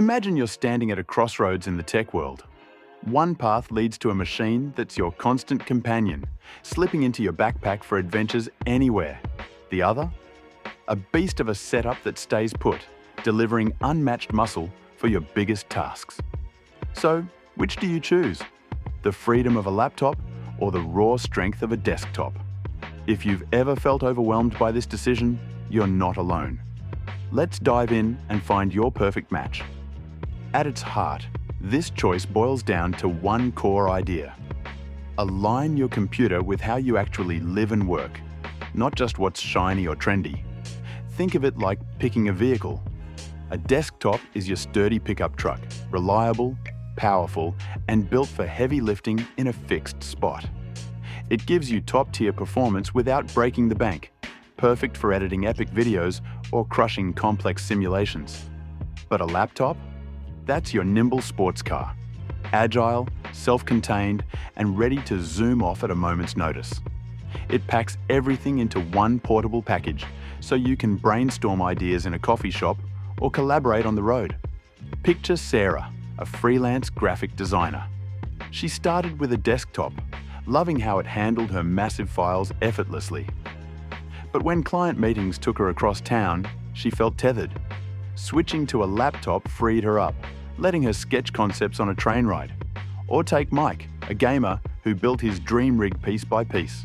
Imagine you're standing at a crossroads in the tech world. One path leads to a machine that's your constant companion, slipping into your backpack for adventures anywhere. The other? A beast of a setup that stays put, delivering unmatched muscle for your biggest tasks. So, which do you choose? The freedom of a laptop or the raw strength of a desktop? If you've ever felt overwhelmed by this decision, you're not alone. Let's dive in and find your perfect match. At its heart, this choice boils down to one core idea. Align your computer with how you actually live and work, not just what's shiny or trendy. Think of it like picking a vehicle. A desktop is your sturdy pickup truck, reliable, powerful, and built for heavy lifting in a fixed spot. It gives you top-tier performance without breaking the bank, perfect for editing epic videos or crushing complex simulations. But a laptop? That's your nimble sports car. Agile, self-contained, and ready to zoom off at a moment's notice. It packs everything into one portable package, so you can brainstorm ideas in a coffee shop or collaborate on the road. Picture Sarah, a freelance graphic designer. She started with a desktop, loving how it handled her massive files effortlessly. But when client meetings took her across town, she felt tethered. Switching to a laptop freed her up, letting her sketch concepts on a train ride. Or take Mike, a gamer who built his dream rig piece by piece.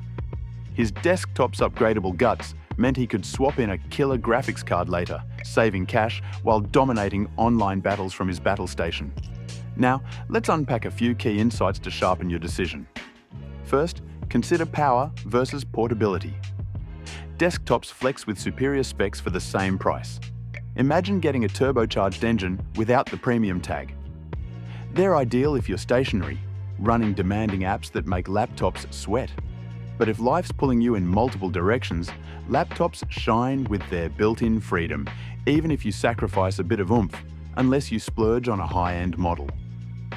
His desktop's upgradable guts meant he could swap in a killer graphics card later, saving cash while dominating online battles from his battle station. Now, let's unpack a few key insights to sharpen your decision. First, consider power versus portability. Desktops flex with superior specs for the same price. Imagine getting a turbocharged engine without the premium tag. They're ideal if you're stationary, running demanding apps that make laptops sweat. But if life's pulling you in multiple directions, laptops shine with their built-in freedom, even if you sacrifice a bit of oomph, unless you splurge on a high-end model.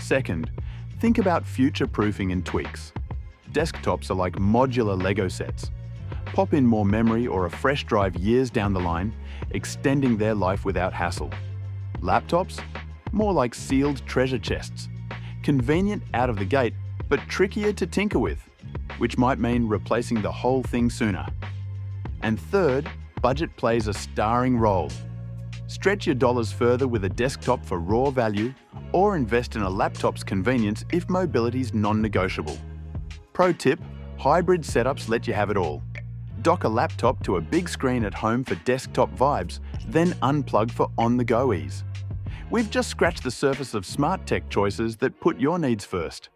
Second, think about future-proofing and tweaks. Desktops are like modular Lego sets. Pop in more memory or a fresh drive years down the line, extending their life without hassle. Laptops? More like sealed treasure chests. Convenient out of the gate, but trickier to tinker with, which might mean replacing the whole thing sooner. And third, budget plays a starring role. Stretch your dollars further with a desktop for raw value, or invest in a laptop's convenience if mobility's non-negotiable. Pro tip, hybrid setups let you have it all. Dock a laptop to a big screen at home for desktop vibes, then unplug for on-the-go ease. We've just scratched the surface of smart tech choices that put your needs first.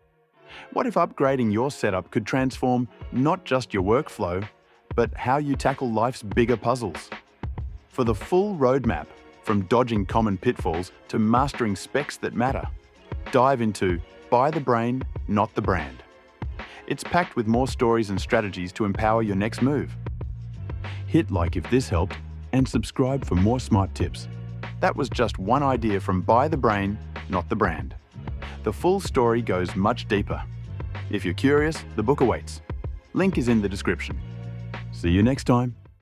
What if upgrading your setup could transform not just your workflow, but how you tackle life's bigger puzzles? For the full roadmap, from dodging common pitfalls to mastering specs that matter, dive into Buy the Brain, Not the Brand. It's packed with more stories and strategies to empower your next move. Hit like if this helped, and subscribe for more smart tips. That was just one idea from Buy the Brain, Not the Brand. The full story goes much deeper. If you're curious, the book awaits. Link is in the description. See you next time.